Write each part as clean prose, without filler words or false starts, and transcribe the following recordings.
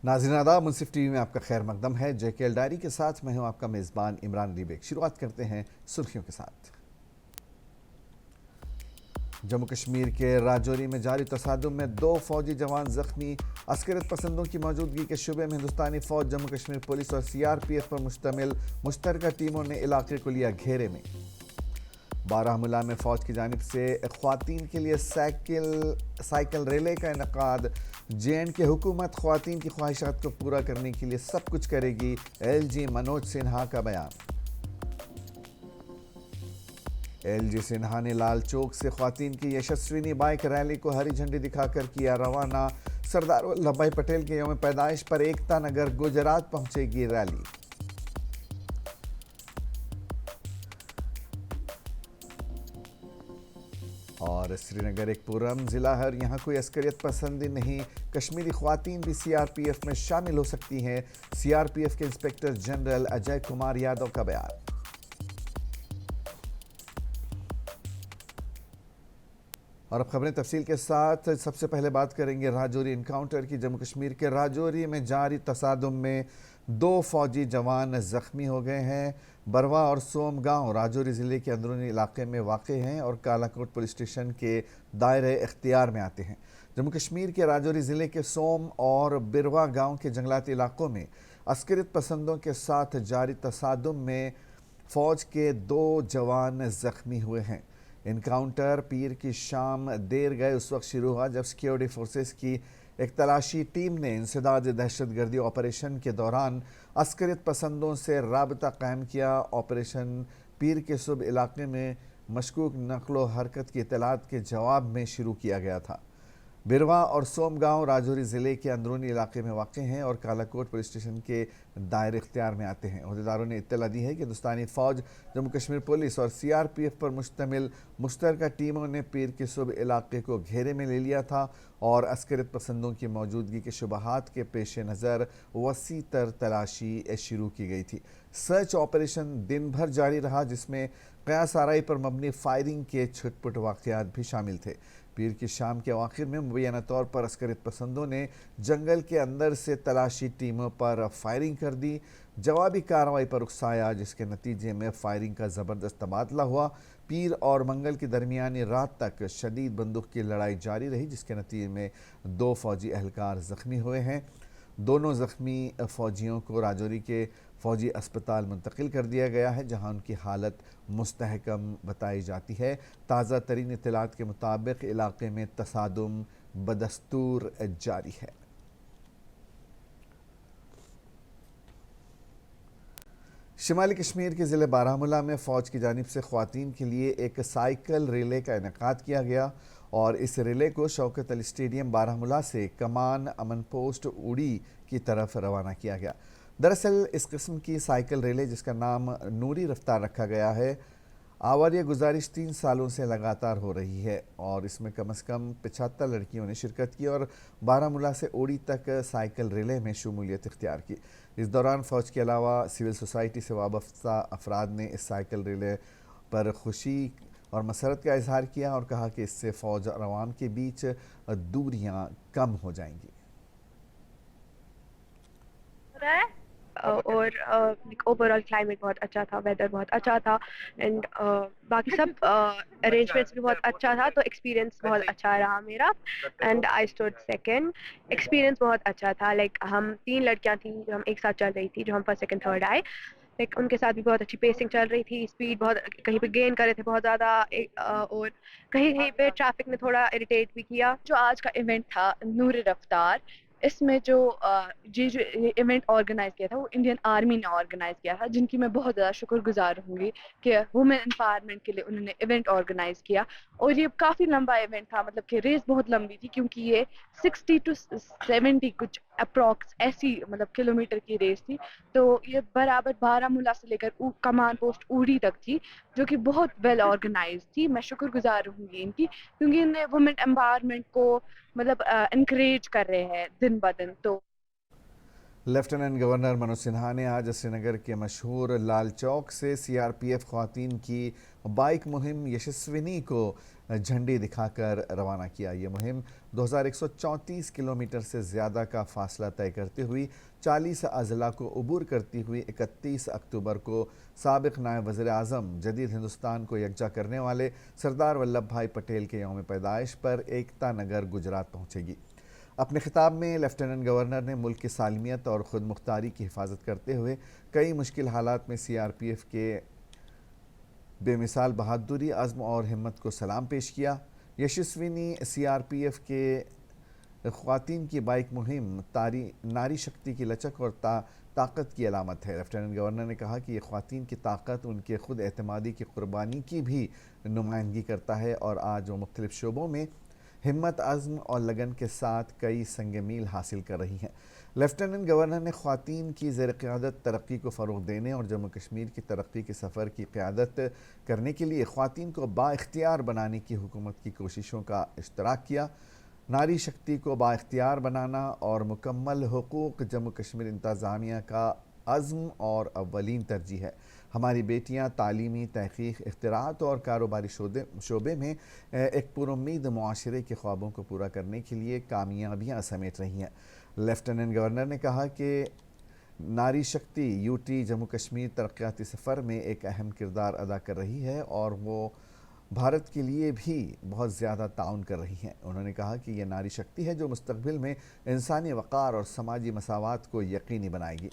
नाज़रीन आदाब, मुंसिफ टीवी में आपका खैर मकदम है। JKL डायरी के साथ मैं हूं आपका मेज़बान इमरान अली बेग। शुरुआत करते हैं सुर्खियों के साथ। जम्मू कश्मीर के राजौरी में जारी तसादुम में 2 फौजी जवान जख्मी। अस्करियत पसंदों की मौजूदगी के शुबे में हिंदुस्तानी फौज, जम्मू कश्मीर पुलिस और CRPF पर मुश्तमिल मुश्तरका टीमों ने इलाके को लिया घेरे में। बारामूला में फौज की जानिब से ख्वातीन के लिए साइकिल रैली का इनकाद। JNK के हुकूमत ख्वातीन की ख्वाहिशात को पूरा करने के लिए सब कुछ करेगी, LG मनोज सिन्हा का बयान। LG सिन्हा ने लाल चौक से ख्वातीन की यशस्विनी बाइक रैली को हरी झंडी दिखाकर किया रवाना। सरदार वल्लभ भाई पटेल के यौम पैदाइश पर एकता नगर गुजरात पहुंचेगी रैली। और श्रीनगर एक पुरअमन जिला है और यहाँ कोई अस्करियत पसंदी नहीं। कश्मीरी ख्वातीन भी CRPF में शामिल हो सकती हैं, CRPF के इंस्पेक्टर जनरल अजय कुमार यादव का बयान। और अब खबरें तफसील के साथ। सबसे पहले बात करेंगे राजौरी इनकाउंटर की। जम्मू कश्मीर के राजौरी में जारी तसादुम में 2 फौजी जवान जख्मी हो गए हैं। बरवा और सोम गांव राजौरी ज़िले के अंदरूनी इलाके में वाक़ हैं और कालाकोट पुलिस स्टेशन के दायरे इख्तियार में आते हैं। जम्मू कश्मीर के राजौरी ज़िले के सोम और बिरवा गांव के जंगलाती इलाकों में अस्करियत पसंदों के साथ जारी तसादुम में फ़ौज के 2 जवान ज़ख्मी हुए हैं। इनकाउंटर पीर की शाम देर गए उस वक्त शुरू हुआ जब सिक्योरिटी फोर्सेस की एक तलाशी टीम ने इंसदाद दहशतगर्दी ऑपरेशन के दौरान अस्करियत पसंदों से राबता कायम किया। ऑपरेशन पीर के सुब इलाके में मशकूक नकलो हरकत की इतलात के जवाब में शुरू किया गया था। बिरवा और सोम गांव राजौरी ज़िले के अंदरूनी इलाके में वाक़ हैं और कालाकोट पुलिस स्टेशन के दायरे इख्तियार में आते हैं। अहदेदारों ने इत्तला दी है कि हिंदुस्तानी फ़ौज, जम्मू कश्मीर पुलिस और CRPF पर मुश्तमिल मुश्तरका टीमों ने पीर के सुब इलाके को घेरे में ले लिया था और अस्करियत पसंदों की मौजूदगी के शुबहात के पेश नज़र वसी तर तलाशी शुरू की गई थी। सर्च ऑपरेशन दिन भर जारी रहा, जिसमें क़यास आराई पर मबनी फायरिंग के छुटपुट वाक़यात भी शामिल थे। पीर की शाम के आखिर में मुबैना तौर पर अस्करियत पसंदों ने जंगल के अंदर से तलाशी टीमों पर फायरिंग कर दी। जवाबी कार्रवाई पर उकसाया, जिसके नतीजे में फायरिंग का ज़बरदस्त तबादला हुआ। पीर और मंगल की दरमियानी रात तक शदीद बंदूक की लड़ाई जारी रही, जिसके नतीजे में 2 फौजी एहलकार ज़ख्मी हुए हैं। दोनों ज़ख्मी फ़ौजियों को राजौरी के फ़ौजी अस्पताल मुंतकिल कर दिया गया है, जहां उनकी हालत मुस्तहकम बताई जाती है। ताज़ा तरीन इत्तलात के मुताबिक इलाके में तसादुम बदस्तूर जारी है। शिमाली कश्मीर के ज़िले बारामूला में फ़ौज की जानिब से ख्वातीन के लिए एक साइकिल रिले का इनेकाद किया गया और इस रिले को शौकत अली स्टेडियम बारामूला से कमान अमन पोस्ट उड़ी की तरफ रवाना किया गया। दरअसल इस किस्म की साइकिल रिले, जिसका नाम नूरी रफ्तार रखा गया है, आवारिया गुजारिश 3 सालों से लगातार हो रही है और इसमें कम से कम 75 लड़कियों ने शिरकत की और बारामूला से ओड़ी तक साइकिल रिले में शमूलियत इख्तियार की। इस दौरान फ़ौज के अलावा सिविल सोसाइटी से वाबस्ता अफराद ने इस साइकिल रिले पर खुशी और मसरत का इजहार किया और कहा कि इससे फ़ौज और अवाम के बीच दूरियां कम हो जाएंगी। और ओवरऑल क्लाइमेट बहुत अच्छा था, वेदर बहुत अच्छा था एंड बाकी सब अरेंजमेंट्स भी बहुत अच्छा था, तो एक्सपीरियंस बहुत अच्छा रहा मेरा and I stood second. Experience बहुत अच्छा था, लाइक हम 3 लड़कियां थी जो हम एक साथ चल रही थी, जो हम फर्स्ट सेकंड थर्ड आए। लाइक उनके साथ भी बहुत अच्छी पेसिंग चल रही थी, स्पीड बहुत कहीं पे गेन कर रहे थे बहुत ज़्यादा, और कहीं कहीं पे ट्रैफिक ने थोड़ा इरिटेट भी किया। जो आज का इवेंट था नूर रफ्तार, इसमें जो जो इवेंट ऑर्गेनाइज किया था वो इंडियन आर्मी ने ऑर्गेनाइज किया था, जिनकी मैं बहुत ज़्यादा शुक्रगुजार रहूँगी कि वुमेन एम्पावरमेंट के लिए उन्होंने इवेंट ऑर्गेनाइज किया। और ये काफ़ी लंबा इवेंट था, मतलब कि रेस बहुत लंबी थी, क्योंकि ये 60 to 70 कुछ अप्रॉक्स ऐसी मतलब किलोमीटर की रेस थी। तो ये बराबर बारामूला से लेकर कमान पोस्ट उड़ी तक थी, जो कि बहुत वेल ऑर्गेनाइज थी। मैं शुक्रगुजार रहूँगी इनकी, क्योंकि इन्हें वुमेन एम्पावरमेंट को मतलब इनकरेज कर रहे हैं दिन ब दिन। तो लेफ्टिनेंट गवर्नर मनोज सिन्हा ने आज श्रीनगर के मशहूर लाल चौक से सीआरपीएफ ख्वातीन की बाइक मुहिम यशस्विनी को झंडी दिखाकर रवाना किया। ये मुहिम 2134 किलोमीटर से ज़्यादा का फासला तय करते हुए 40 अजला को अबूर करती हुई 31 अक्टूबर को साबिक नायब वज़ीर आज़म जदीद हिंदुस्तान को यकजा करने वाले सरदार वल्लभ भाई पटेल के यौम पैदाइश पर एकता नगर गुजरात पहुँचेगी। अपने खिताब में लेफ्टिनेंट गवर्नर ने मुल्क की सालमियत और ख़ुद मुख्तारी की हिफाजत करते हुए कई मुश्किल हालात में सीआरपीएफ के बेमिसाल बहादुरी, अज़्म और हिम्मत को सलाम पेश किया। यशस्विनी सीआरपीएफ के ख्वातीन की बाइक मुहिम नारी शक्ति की लचक और ताकत की अलामत है। लेफ्टिनेंट गवर्नर ने कहा कि ये ख्वातीन की ताकत उनके खुद एतमादी की कुर्बानी की भी नुमाइंदगी करता है और आज वो मुख्तलिफ शोबों में हिम्मत, अज़्म और लगन के साथ कई संग मील हासिल कर रही हैं। लेफ्टिनेंट गवर्नर ने ख्वातीन की ज़ेर क़यादत तरक्की को फ़रोग़ देने और जम्मू कश्मीर की तरक्की के सफ़र की क़यादत करने के लिए ख्वातीन को बाइख्तियार बनाने की हुकूमत की कोशिशों का इश्तराक किया। नारी शक्ति को बाइख्तियार बनाना और मुकम्मल हुकूक़ जम्मू कश्मीर इंतज़ामिया का अज़्म और अव्वलीन तरजीह है। हमारी बेटियां तालीमी, तहक़ीक़, इख्तिराअत और कारोबारी शोबे में एक पुरुम्मीद मुआशरे के ख्वाबों को पूरा करने के लिए कामयाबियां समेट रही हैं। लेफ्टिनेंट गवर्नर ने कहा कि नारी शक्ति यूटी जम्मू कश्मीर तरक्याती सफ़र में एक अहम किरदार अदा कर रही है और वो भारत के लिए भी बहुत ज़्यादा ताउन कर रही हैं। उन्होंने कहा कि यह नारी शक्ति है जो मुस्तक़बिल में इंसानी वक़ार और समाजी मसावात को यकीनी बनाएगी।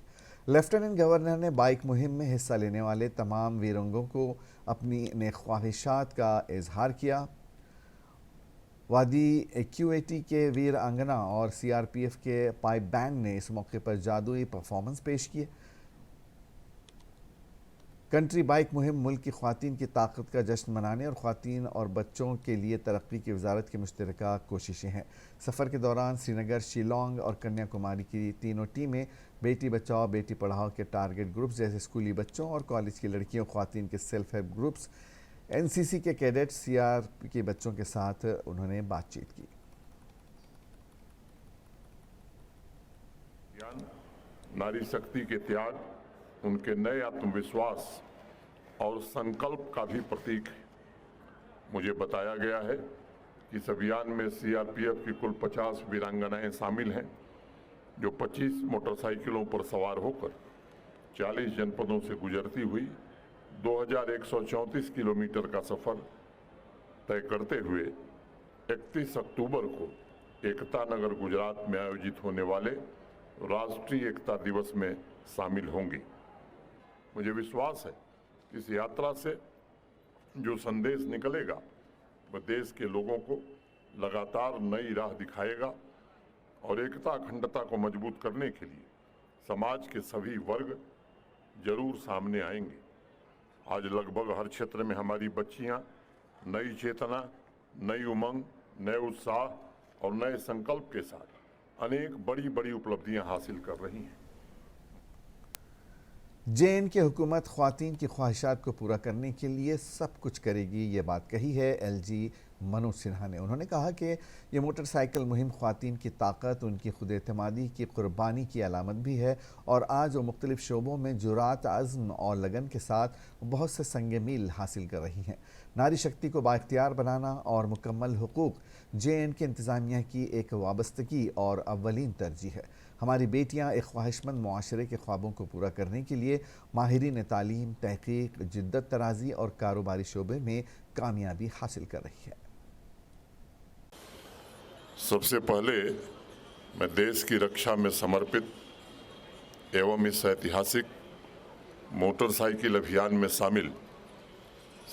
लेफ्टिनेंट गवर्नर ने बाइक मुहिम में हिस्सा लेने वाले तमाम वीरंगों को अपनी नेक ख्वाहिशात का इजहार किया। वादी QAT के वीर आंगना और सीआरपीएफ के पाइप बैंड ने इस मौके पर जादुई परफॉर्मेंस पेश किए। कंट्री बाइक मुहिम मुल्क की ख्वातीन की ताकत का जश्न मनाने और ख्वातीन और बच्चों के लिए तरक्की की वजारत की मुश्तरका कोशिशें हैं। सफ़र के दौरान श्रीनगर, शिलोंग और कन्याकुमारी की तीनों टीमें बेटी बचाओ बेटी पढ़ाओ के टारगेट ग्रुप्स जैसे स्कूली बच्चों और कॉलेज की लड़कियों, ख्वातीन के सेल्फ हेल्प ग्रुप्स, NCC के कैडेट्स, CRP के बच्चों के साथ उन्होंने बातचीत की। नारी शक्ति के त्याग, उनके नए आत्मविश्वास और संकल्प का भी प्रतीक है। मुझे बताया गया है कि इस अभियान में CRPF की कुल 50 वीरांगनाएं शामिल हैं जो 25 मोटरसाइकिलों पर सवार होकर 40 जनपदों से गुजरती हुई 2134 किलोमीटर का सफ़र तय करते हुए 31 अक्टूबर को एकता नगर गुजरात में आयोजित होने वाले राष्ट्रीय एकता दिवस में शामिल होंगी। मुझे विश्वास है कि इस यात्रा से जो संदेश निकलेगा वह देश के लोगों को लगातार नई राह दिखाएगा और एकता अखंडता को मजबूत करने के लिए समाज के सभी वर्ग जरूर सामने आएंगे। आज लगभग हर क्षेत्र में हमारी बच्चियां नई चेतना, नई उमंग, नए उत्साह और नए संकल्प के साथ अनेक बड़ी बड़ी उपलब्धियां हासिल कर रही हैं। JN की हुकूमत ख्वातीन की ख्वाहिशात को पूरा करने के लिए सब कुछ करेगी, ये बात कही है LG मनोज सिन्हा ने। उन्होंने कहा कि ये मोटरसाइकिल मुहिम ख्वातीन की ताकत, उनकी खुद एतमादी की कुर्बानी की अलामत भी है और आज वो मुख्तलिफ शोबों में जुरात, अज़्म और लगन के साथ बहुत से संग मील हासिल कर रही हैं। नारी शक्ति को बाइख्तियार बनाना और मुकम्मल हुकूक JN की इंतज़ामिया की एक वाबस्तगी और अव्वलीन तरजीह है। हमारी बेटियां एक ख्वाहिशमंद मुआशरे के ख्वाबों को पूरा करने के लिए माहिरीन तालीम, तहक़ीक़, जिद्दत तराज़ी और कारोबारी शोबे में कामयाबी हासिल कर रही है। सबसे पहले मैं देश की रक्षा में समर्पित एवं इस ऐतिहासिक मोटरसाइकिल अभियान में शामिल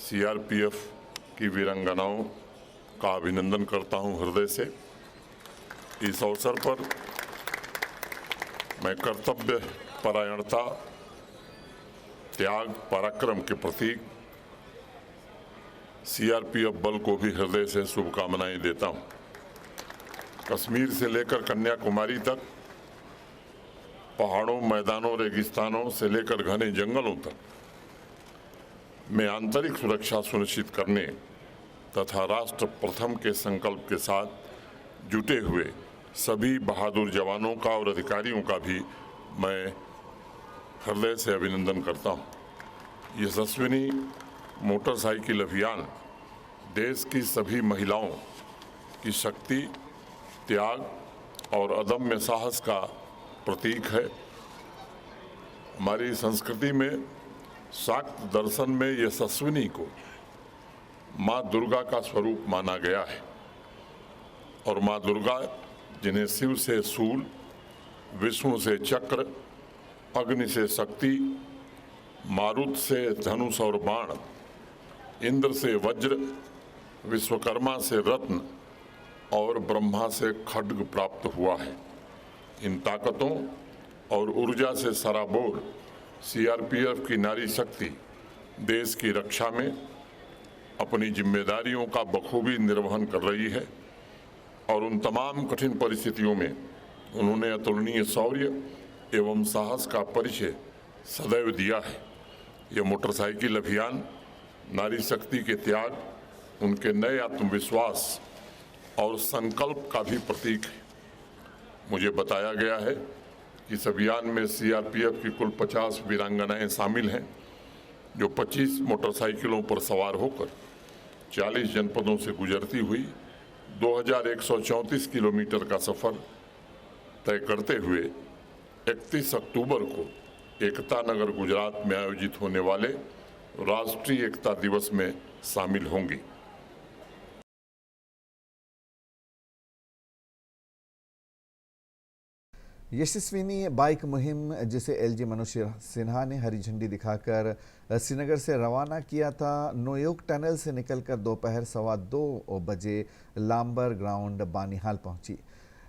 CRPF की वीरांगनाओं का अभिनंदन करता हूं हृदय से। इस अवसर पर मैं कर्तव्य परायणता, त्याग, पराक्रम के प्रतीक CRPF बल को भी हृदय से शुभकामनाएं देता हूं। कश्मीर से लेकर कन्याकुमारी तक, पहाड़ों, मैदानों, रेगिस्तानों से लेकर घने जंगलों तक में आंतरिक सुरक्षा सुनिश्चित करने तथा राष्ट्र प्रथम के संकल्प के साथ जुटे हुए सभी बहादुर जवानों का और अधिकारियों का भी मैं हृदय से अभिनंदन करता हूँ। यशस्विनी मोटरसाइकिल अभियान देश की सभी महिलाओं की शक्ति, त्याग और अदम्य साहस का प्रतीक है। हमारी संस्कृति में शाक्त दर्शन में यशस्विनी को माँ दुर्गा का स्वरूप माना गया है और माँ दुर्गा, जिन्हें शिव से शूल, विष्णु से चक्र, अग्नि से शक्ति, मारुत से धनुष और बाण, इंद्र से वज्र, विश्वकर्मा से रत्न और ब्रह्मा से खड्ग प्राप्त हुआ है। इन ताकतों और ऊर्जा से सराबोर सीआरपीएफ की नारी शक्ति देश की रक्षा में अपनी जिम्मेदारियों का बखूबी निर्वहन कर रही है और उन तमाम कठिन परिस्थितियों में उन्होंने अतुलनीय शौर्य एवं साहस का परिचय सदैव दिया है। यह मोटरसाइकिल अभियान नारी शक्ति के त्याग, उनके नए आत्मविश्वास और संकल्प का भी प्रतीक है। मुझे बताया गया है कि इस अभियान में सीआरपीएफ की कुल 50 वीरांगनाएं शामिल हैं, जो 25 मोटरसाइकिलों पर सवार होकर 40 जनपदों से गुजरती हुई 2134 किलोमीटर का सफर तय करते हुए 31 अक्टूबर को एकता नगर गुजरात में आयोजित होने वाले राष्ट्रीय एकता दिवस में शामिल होंगी। यशस्विनी बाइक मुहिम, जिसे एलजी मनोज सिन्हा ने हरी झंडी दिखाकर श्रीनगर से रवाना किया था, नोयोक टनल से निकलकर दोपहर 1:15 बजे लांबर ग्राउंड बानीहाल पहुंची।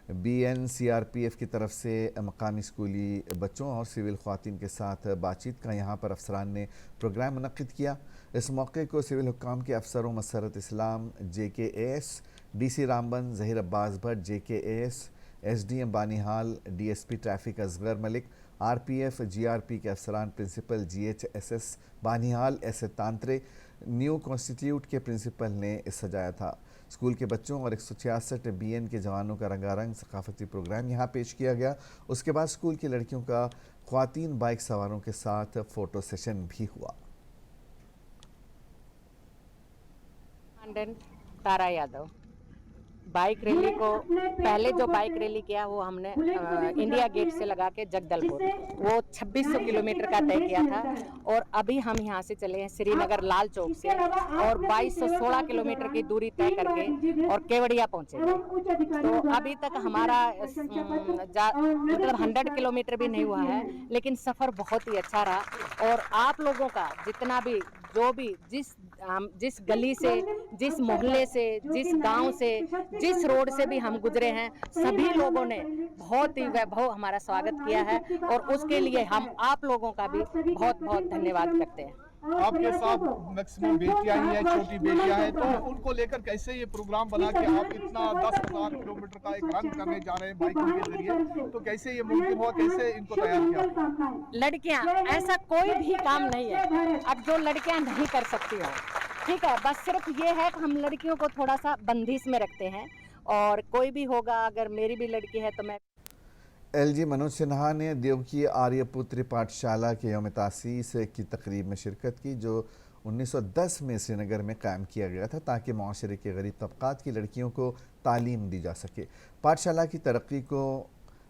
बीएनसीआरपीएफ की तरफ से मकामी स्कूली बच्चों और सिविल ख्वातीन के साथ बातचीत का यहाँ पर अफसरान ने प्रोग्राम मुनक्किद किया। इस मौके को सिविल हुक्काम के अफसरों Masrat Islam JKAS, DC Ramban Zaheer Abbas Bhat JKAS, SDM Banihal, DSP traffic Asgar Malik, RPF GRP के अफसरान, principal GHSS Banihal SS Tantray, new constitute के प्रिंसिपल ने सजाया था। स्कूल के बच्चों और 166 BN के जवानों का रंगारंग सकाफती प्रोग्राम यहाँ पेश किया गया। उसके बाद स्कूल की लड़कियों का ख्वातीन बाइक सवारों के साथ फ़ोटो सेशन भी हुआ। तारा यादव बाइक रैली को पहले जो बाइक रैली किया वो हमने इंडिया गेट से लगा के जगदलपुर, वो 2600 किलोमीटर का तय किया था और अभी हम यहाँ से चले हैं श्रीनगर लाल चौक से और 2216 किलोमीटर की दूरी तय करके और केवड़िया पहुँचे। तो अभी तक हमारा मतलब 100 किलोमीटर भी नहीं हुआ है, लेकिन सफ़र बहुत ही अच्छा रहा और आप लोगों का जितना भी जो भी जिस गली से, जिस मोहल्ले से, जिस गांव से, जिस रोड से भी हम गुजरे हैं, सभी लोगों ने बहुत ही वैभव हमारा स्वागत किया है और उसके लिए हम आप लोगों का भी बहुत बहुत धन्यवाद करते हैं। आपके साथ मैक्सिमम बेटियां ही हैं, छोटी बेटियां हैं, तो उनको लेकर कैसे ये प्रोग्राम बना के आप इतना 10,000 किलोमीटर का एक रन करने जा रहे हैं बाइकिंग के जरिए, तो कैसे ये मुमकिन हुआ, कैसे इनको तैयार किया? लड़कियां, ऐसा कोई भी काम नहीं है अब जो लड़कियां नहीं कर सकती हो, ठीक है, बस सिर्फ ये है कि हम लड़कियों को थोड़ा सा बंदिश में रखते हैं और कोई भी होगा, अगर मेरी भी लड़की है तो मैं। एलजी मनोज सिन्हा ने देवकी आर्यपुत्री पाठशाला के यौम तासीस की तकरीब में शिरकत की, जो 1910 में श्रीनगर में कायम किया गया था ताकि माशरे के गरीब तबक़ात की लड़कियों को तालीम दी जा सके। पाठशाला की तरक्की को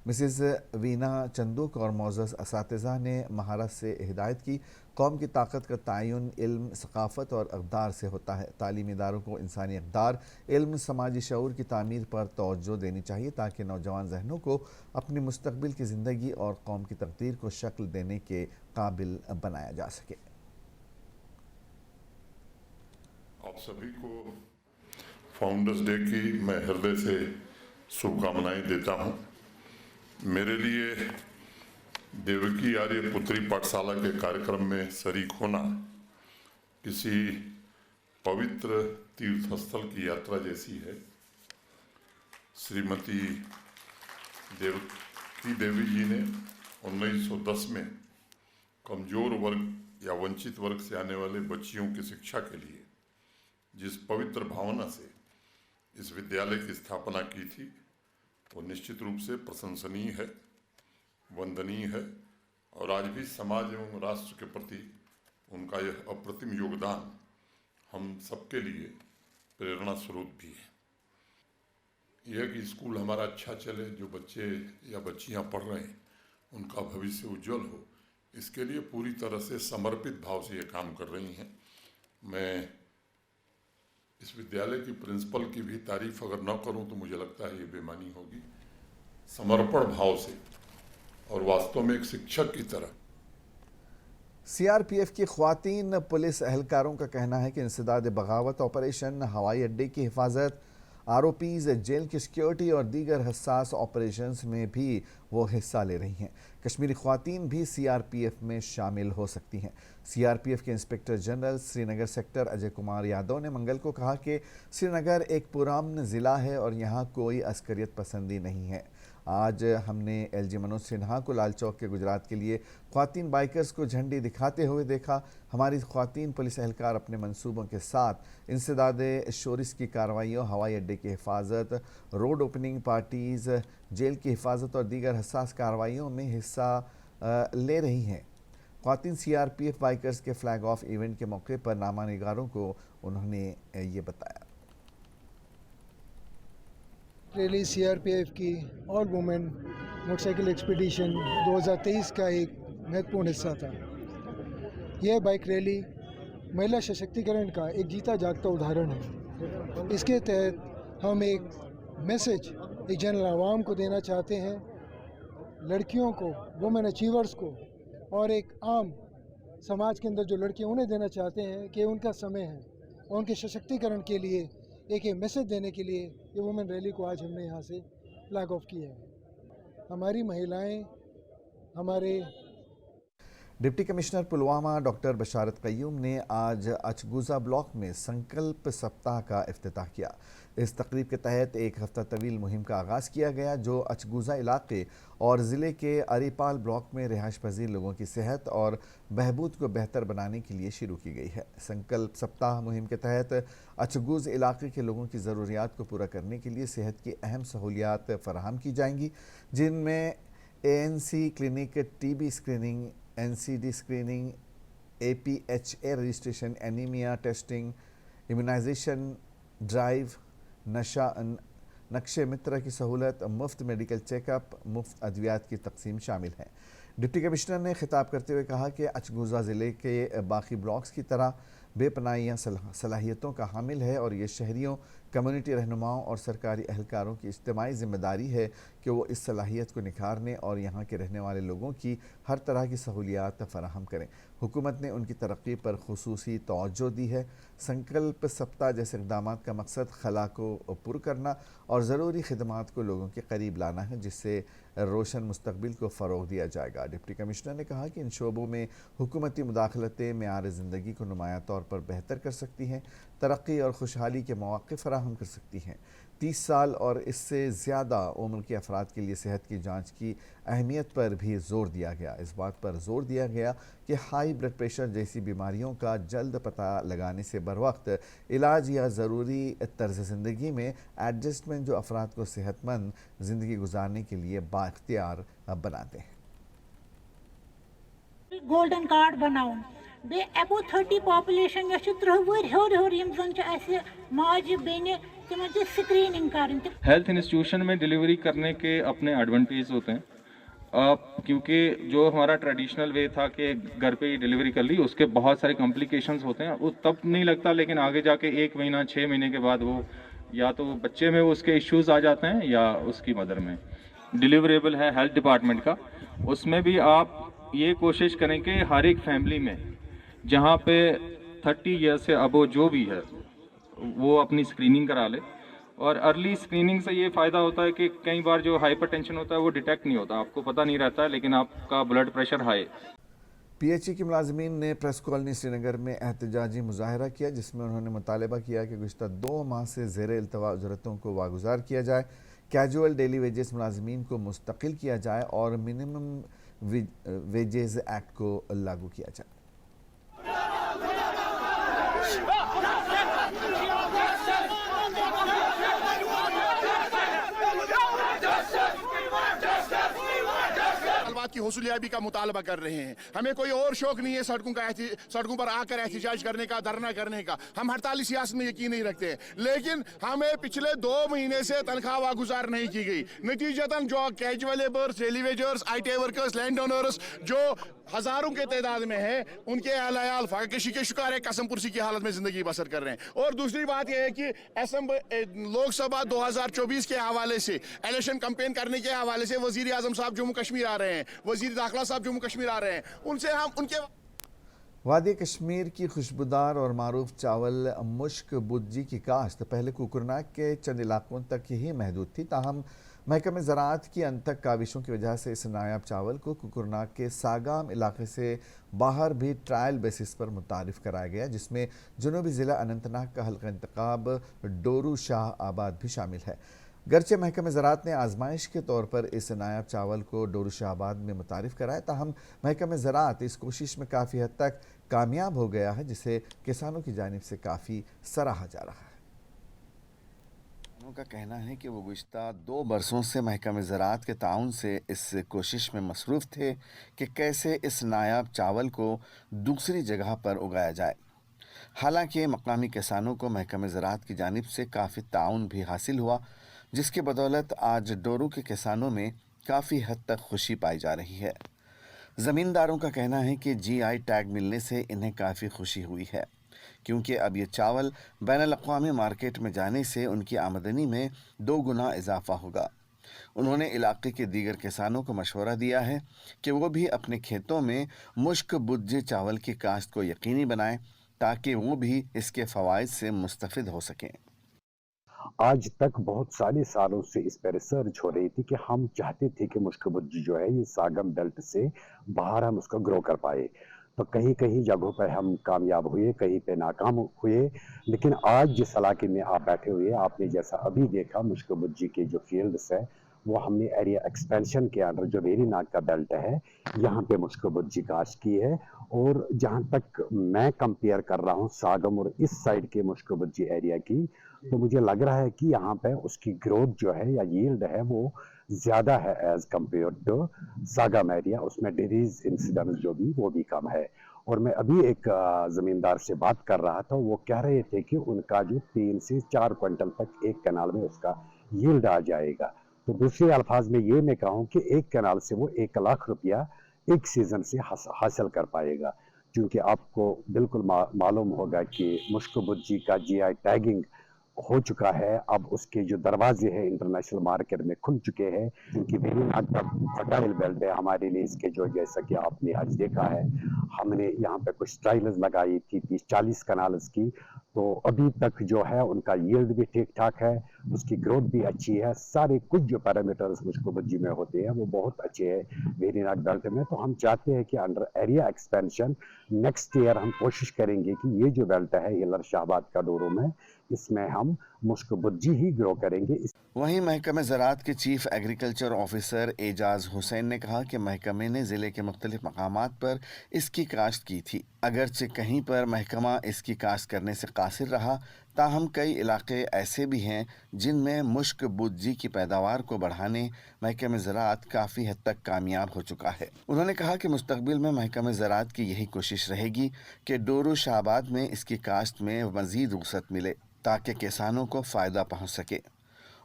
मिसेज़ वीना चंदूक और मोअज़्ज़ज़ असातिज़ा ने महारत से हिदायत की। कौम की ताकत का तयन इल्म, सकाफ़त और अक़दार से होता है। तालीमी इदारों को इंसानी अक़दार, इल्म, समाजी शऊर की तामीर पर तवज्जो देनी चाहिए ताकि नौजवान जहनों को अपनी मुस्तक़बिल की ज़िंदगी और कौम की तक़दीर को शक्ल देने के काबिल बनाया जा सके। आप सभी को फाउंडर्स डे की मैं हृदय से शुभकामनाएं देता हूं। मेरे लिए देवकी आर्यपुत्री पाठशाला के कार्यक्रम में शरीक होना किसी पवित्र तीर्थस्थल की यात्रा जैसी है। श्रीमती देवकी देवी जी ने 1910 में कमज़ोर वर्ग या वंचित वर्ग से आने वाले बच्चियों की शिक्षा के लिए जिस पवित्र भावना से इस विद्यालय की स्थापना की थी वो निश्चित रूप से प्रशंसनीय है। वंदनीय है और आज भी समाज एवं राष्ट्र के प्रति उनका यह अप्रतिम योगदान हम सबके लिए प्रेरणा स्रोत भी है। यह कि स्कूल हमारा अच्छा चले, जो बच्चे या बच्चियां पढ़ रहे हैं उनका भविष्य उज्जवल हो, इसके लिए पूरी तरह से समर्पित भाव से ये काम कर रही हैं। मैं इस विद्यालय की प्रिंसिपल की भी तारीफ अगर न करूं तो मुझे लगता है ये बेईमानी होगी। समर्पण भाव से और वास्तव में एक शिक्षक की तरह। सीआरपीएफ की ख्वातीन पुलिस एहलकारों का कहना है कि इंसदाद बगावत ऑपरेशन, हवाई अड्डे की हिफाजत, आरोपीज, जेल की सिक्योरिटी और दीगर हसास ऑपरेशंस में भी वो हिस्सा ले रही हैं। कश्मीरी ख्वातीन भी सीआरपीएफ में शामिल हो सकती हैं। सीआरपीएफ के inspector general Srinagar sector Ajay Kumar Yadav ने मंगल को कहा कि श्रीनगर एक पुरान ज़िला है और यहाँ कोई अस्करियत पसंदी नहीं है। आज हमने एलजी मनोज सिन्हा को लाल चौक के गुजरात के लिए ख्वातीन बाइकर्स को झंडी दिखाते हुए देखा। हमारी ख्वातीन पुलिस एहलकार अपने मंसूबों के साथ इंसदादे शोरिस की कार्रवाइयों, हवाई अड्डे की हिफाजत, रोड ओपनिंग पार्टीज़, जेल की हिफाजत और दीगर हसास कार्रवाइयों में हिस्सा ले रही हैं। ख्वातीन सीआरपीएफ बाइकर्स के फ्लैग ऑफ इवेंट के मौके पर नामा निगारों को उन्होंने ये बताया। रैली सीआरपीएफ की ऑल वुमेन मोटरसाइकिल एक्सपीडिशन 2023 का एक महत्वपूर्ण हिस्सा था। यह बाइक रैली महिला सशक्तिकरण का एक जीता जागता उदाहरण है। इसके तहत हम एक मैसेज एक जनरल आवाम को देना चाहते हैं, लड़कियों को, वुमेन अचीवर्स को और एक आम समाज के अंदर जो लड़कियां उन्हें देना चाहते हैं कि उनका समय है और उनके सशक्तिकरण के लिए एक मैसेज देने के लिए ये वुमेन रैली को आज हमने यहाँ से फ्लैग ऑफ किया है। हमारी महिलाएं, हमारे डिप्टी कमिश्नर पुलवामा डॉक्टर बशारत क़य्यूम ने आज अचगुज़ा ब्लॉक में संकल्प सप्ताह का इफ्तिताह किया। इस तकरीब के तहत एक हफ्ता तवील मुहिम का आगाज़ किया गया, जो अचगुज़ा इलाके और ज़िले के अरीपाल ब्लॉक में रिहाइश पजीर लोगों की सेहत और बहबूद को बेहतर बनाने के लिए शुरू की गई है। संकल्प सप्ताह मुहिम के तहत अचगुज़ इलाके के लोगों की ज़रूरियात को पूरा करने के लिए सेहत की अहम सहूलियात फराहम की जाएंगी, जिनमें ANC clinic, TB screening, NCD screening, APHA registration, anaemia testing, immunisation drive, नक्शे मित्र की सहूलत, मुफ्त मेडिकल चेकअप, मुफ्त अद्वियात की तकसीम शामिल है। डिप्टी कमिश्नर ने खिताब करते हुए कहा कि अचगुज़ा ज़िले के बाकी ब्लॉक्स की तरह बेपनाह सलाहियतों का हामिल है और ये शहरियों, कम्युनिटी रहनुमाओं और सरकारी अहलकारों की इज्तिमाई ज़िम्मेदारी है कि वो इस सलाहियत को निखारने और यहाँ के रहने वाले लोगों की हर तरह की सहूलियात फराहम करें। हुकूमत ने उनकी तरक्की पर खुसूसी तवज्जो दी है। संकल्प सप्ताह जैसे इक़दामात का मकसद खला को पुर करना और ज़रूरी खिदमात को लोगों के करीब लाना है, जिससे रोशन मुस्तकबिल को फ़रोग़ दिया जाएगा। डिप्टी कमिश्नर ने कहा कि इन शोबों में हुकूमती मुदाखलतें मेयार ज़िंदगी को नुमायाँ तौर पर बेहतर कर सकती हैं, तरक्की और खुशहाली के मौक़े फराहम कर सकती हैं। 30 साल और इससे ज़्यादा उम्र के अफराद के लिए सेहत की जांच की अहमियत पर भी ज़ोर दिया गया। इस बात पर ज़ोर दिया गया कि हाई ब्लड प्रेशर जैसी बीमारियों का जल्द पता लगाने से बरवक्त इलाज या ज़रूरी तर्ज ज़िंदगी में एडजस्टमेंट जो अफराद को सेहतमंद ज़िंदगी गुजारने के लिए बाइख्तियार बनाते हैं। गोल्डन कार्ड बनाऊं बे अबो 30 पॉपुलेशन या त्रुवर होर यम जन छ माज बेने तिमन स्क्रीनिंग करन। हेल्थ इंस्टीट्यूशन में डिलीवरी करने के अपने एडवांटेज होते हैं, क्योंकि जो हमारा ट्रेडिशनल वे था कि घर पे ही डिलीवरी कर ली, उसके बहुत सारे कॉम्प्लिकेशंस होते हैं। वो तब नहीं लगता, लेकिन आगे जाके 1 महीना 6 महीने के बाद वो या तो बच्चे में उसके इश्यूज आ जाते हैं या उसकी मदर में। डिलीवरेबल है हेल्थ डिपार्टमेंट का, उसमें भी आप ये कोशिश करें कि हर एक फैमिली में जहाँ पे 30 ईयर से अबो जो भी है वो अपनी स्क्रीनिंग करा ले। और अर्ली स्क्रीनिंग से ये फ़ायदा होता है कि कई बार जो हाइपरटेंशन होता है वो डिटेक्ट नहीं होता, आपको पता नहीं रहता, लेकिन आपका ब्लड प्रेशर हाई। PHE के मुलाजमीन ने प्रेस कॉलोनी श्रीनगर में एहतजाजी मुजाहरा किया, जिसमें उन्होंने मुतालबा किया कि गुज़िश्ता 2 माह से ज़ेरे इल्तवा उजरतों को वागुजार किया जाए, कैजुअल डेली वेजेस मुलाजमीन को मुस्तकिल किया जाए और मिनिमम वेजेस एक्ट को लागू किया जाए। की हुसूलियाबी का मुतालबा कर रहे हैं। हमें कोई और शौक नहीं है सड़कों पर आकर एहतजाज करने का, धरना करने का। हम हड़ताली सियासत में यकीन नहीं रखते हैं, लेकिन हमें पिछले 2 महीने से तनख्वाह वागुजार नहीं की गई। नतीजतन जो casual labours, daily wagers, IT workers, land owners जो हजारों के तादाद में है, उनके अहल फाकशी के शिकार है, कसम पुरसी की हालत में जिंदगी बसर कर रहे हैं। और दूसरी बात यह है कि लोकसभा 2024 के हवाले से, इलेक्शन कैंपेन करने के हवाले से वजीर आजम साहब जम्मू कश्मीर आ रहे हैं, वजीर दाखिला साहब जम्मू कश्मीर आ रहे हैं। उनसे हम उनके वादी कश्मीर की खुशबूदार और मारूफ चावल मुश्क बुज्जी की काश्त पहले कुकुरनाक के चंद इलाकों तक ही महदूद थी, ताहम महकमे ज़राअत की अनथक काविशों की वजह से इस नायाब चावल को कुकुरनाक के सागाम इलाके से बाहर भी ट्रायल बेसिस पर मुतारिफ कराया गया, जिसमें जुनूबी ज़िला अनंतनाग का हल्का इंतखाब डोरू शाह आबाद भी शामिल है। गरचे महकमे ज़राअत ने आजमाइश के तौर पर इस नायाब चावल को डोरू शाह आबाद में मुतारिफ कराया, ताहम महकमे ज़राअत इस कोशिश में काफ़ी हद तक कामयाब हो गया है, जिसे किसानों की जानिब से काफ़ी सराहा जा रहा है। का कहना है कि वो गुज़िश्ता 2 बरसों से महकमे ज़राअत के ताउन से इस कोशिश में मसरूफ़ थे कि कैसे इस नायाब चावल को दूसरी जगह पर उगाया जाए। हालांकि मकामी किसानों को महकमे ज़राअत की जानिब से काफ़ी ताउन भी हासिल हुआ, जिसकी बदौलत आज डोरू के किसानों में काफ़ी हद तक खुशी पाई जा रही है। ज़मींदारों का कहना है कि GI टैग मिलने से इन्हें काफ़ी खुशी हुई है, क्योंकि अब ये चावल बैनुल-अक़वामी मार्केट में जाने से उनकी आमदनी में 2 गुना इजाफा होगा। उन्होंने इलाके के दीगर किसानों को मशवरा दिया है कि वो भी अपने खेतों में मुश्क बुज्जे चावल की काश्त को यकीनी बनाएं, ताकि वो भी इसके फ़वाइद से मुस्तफ़िद हो सकें। आज तक बहुत सारे सालों से इस पर रिसर्च हो रही थी कि हम चाहते थे कि मुश्क बुज्जी जो है ये सागम बेल्ट से बाहर हम उसको ग्रो कर पाए। तो कहीं कहीं जगहों पर हम कामयाब हुए, कहीं पे नाकाम हुए, लेकिन आज जिस इलाके में आप बैठे हुए, आपने जैसा अभी देखा मुश्क बुज्जी के जो फील्ड्स है, वो हमने एरिया एक्सपेंशन के अंडर जो वेरीनाग का बेल्ट है, यहाँ पे मुश्क बुज्जी काश्त की है। और जहाँ तक मैं कंपेयर कर रहा हूँ सागम और इस साइड के मुश्क बुज्जी एरिया की, तो मुझे लग रहा है कि यहाँ पे उसकी ग्रोथ जो है या यील्ड है वो ज़्यादा है as compared to Sagam area. उसमें डिजीज इंसिडेंस जो भी वो भी कम है। और मैं अभी एक ज़मींदार से बात कर रहा था, वो कह रहे थे कि उनका जो 3 से 4 क्विंटल तक एक कनाल में उसका यील्ड आ जाएगा। तो दूसरे अल्फाज में ये मैं कहूँ कि एक कनाल से वो 1 लाख रुपया एक सीज़न से हासिल कर पाएगा, क्योंकि आपको बिल्कुल मालूम होगा कि मुश्क बुज्जी का GI टैगिंग हो चुका है। अब उसके जो दरवाजे हैं इंटरनेशनल मार्केट में खुल चुके हैं, क्योंकि वेरीनाग का फर्टाइल बेल्ट है हमारे लिए। इसके जो जैसा कि आपने आज देखा है, हमने यहाँ पे कुछ ट्रायल्स लगाई थी 30-40 कनाल्स की, तो अभी तक जो है उनका यील्ड भी ठीक ठाक है, उसकी ग्रोथ भी अच्छी है। सारे कुछ जो पैरामीटर्स मुश्क बुज्जी में होते हैं वो बहुत अच्छे हैं वेरीनाग बेल्ट में। तो हम चाहते हैं कि under area expansion next year हम कोशिश करेंगे कि ये जो बेल्ट है हिलर शाहबाद का डोरू में, इसमें हम मुश्क बुज्जी ही ग्रो करेंगे। वहीं महकमे ज़राअत के chief agriculture officer Ejaz Hussain ने कहा कि महकमे ने ज़िले के मुख्तलिफ मकामात पर इसकी काश्त की थी। अगरचे कहीं पर महकमा इसकी काश्त करने से कासिर रहा, ताहम कई इलाके ऐसे भी हैं जिनमें मुश्क बुज्जी की पैदावार को बढ़ाने महकमे ज़राअत काफ़ी हद तक कामयाब हो चुका है। उन्होंने कहा कि मुस्तकबिल में महकमे ज़राअत की यही कोशिश रहेगी कि डोरू शाहबाद में इसकी काश्त में मज़ीद वसअत मिले, ताकि किसानों को फ़ायदा पहुँच सके।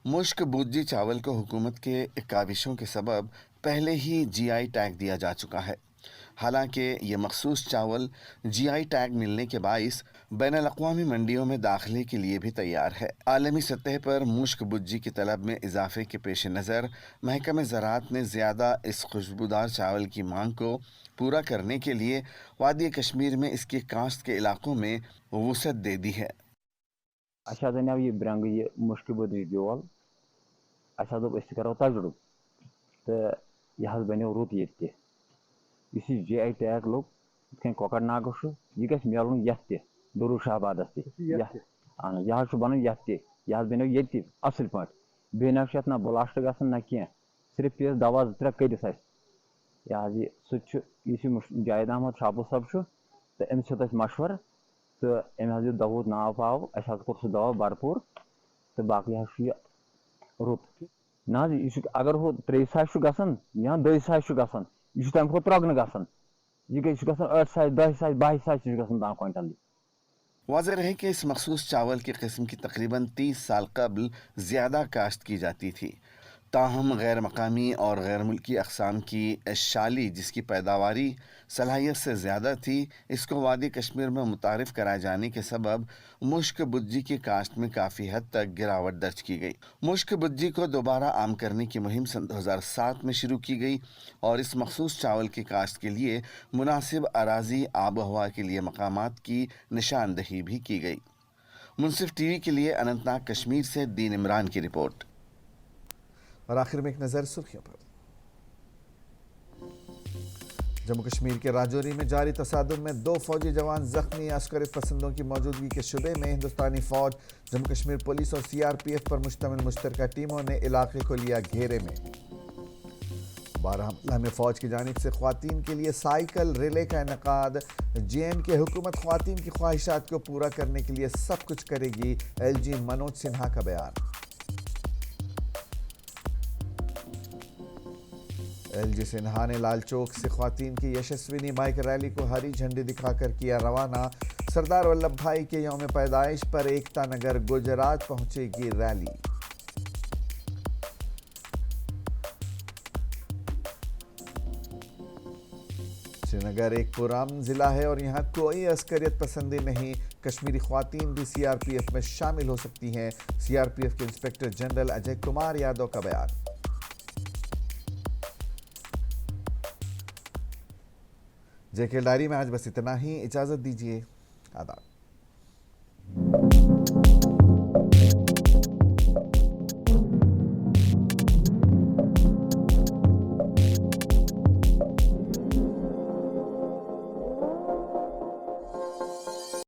मुश्क बुज्जी चावल को हुकूमत के काविशों के सबब पहले ही GI टैग दिया जा चुका है। हालांकि ये मखसूस चावल GI टैग मिलने के बाइस बैनुल-अक़वामी मंडियों में दाखिले के लिए भी तैयार है। आलमी सतह पर मुश्क बुज्जी की तलब में इजाफे के पेश नज़र महकमे ज़राअत ने ज़्यादा इस खुशबूदार चावल की मांग को पूरा करने के लिए वादी कश्मीर में इसकी काश्त के इलाकों में वसअत दे दी है। अच्छा दनिया ये ब्रंग ये मुश्क बुज्जी बेल अच्छा दोप अस करो तजुर्ब तो यह बनो रुत ये GI टैग लोग कहीं कोकरनाग यह गि मिलन ये डोरू शाहबाद यह बन यह बनो ये असल पे बे ना ब्लास्ट ग ना कह सिर्फ पे दवा 2-3 करिस यह सह जायद अहमद शाबू सब तो अमिस हे मशवर तो अमे दित दवा नाव पाव अस कोर सह दवा भरपूर तो बाकी रुत ना अगर हो 3 सास गसान या 2 सास गसान यह तम खो त्रगन गसन यह 8 10 22 गसन क्विंटल। वाज़ेह रहे कि इस मखसूस चावल की किस्म की तकरीबन 30 साल कबल ज़्यादा काश्त की जाती थी, ताहम गैर मकामी और गैर मुल्की अक़साम की शाली जिसकी पैदावारी सलाहियत से ज़्यादा थी, इसको वादी कश्मीर में मुतारिफ़ कराए जाने के सबब मुश्क बुज्जी की काश्त में काफ़ी हद तक गिरावट दर्ज की गई। मुश्क बुज्जी को दोबारा आम करने की मुहिम सन 2007 में शुरू की गई और इस मखसूस चावल की काश्त के लिए मुनासिब अराज़ी आब हवा के लिए मकामात की निशानदही भी की गई। मुनसिफ टीवी के लिए अनंतनाग कश्मीर से दीन इमरान की रिपोर्ट। और आखिर में एक नज़र सुर्खियों पर। जम्मू कश्मीर के राजौरी में जारी तसादुम में 2 फौजी जवान जख्मी। अस्करियत पसंदों की मौजूदगी के शुबे में हिंदुस्तानी फौज, जम्मू कश्मीर पुलिस और CRPF पर मुश्तमिल मुश्तरका टीमों ने इलाके को लिया घेरे में। बारामूला में फौज की जानिब से ख्वातीन के लिए साइकिल रिले का इनेकाद। JNK हुकूमत ख्वातीन की ख्वाहिशात को पूरा करने के लिए सब कुछ करेगी, LG मनोज सिन्हा का बयान। LG सिन्हा ने लाल चौक से ख्वातीन की यशस्विनी बाइक रैली को हरी झंडी दिखाकर किया रवाना। सरदार वल्लभ भाई के यौम पैदाइश पर एकता नगर गुजरात पहुंचेगी रैली। श्रीनगर एक पुरान जिला है और यहाँ कोई अस्करियत पसंदी नहीं। कश्मीरी ख्वातीन भी CRPF में शामिल हो सकती हैं। CRPF के इंस्पेक्टर जनरल अजय कुमार यादव का बयान। JK डायरी में आज बस इतना ही। इजाजत दीजिए। आदाब।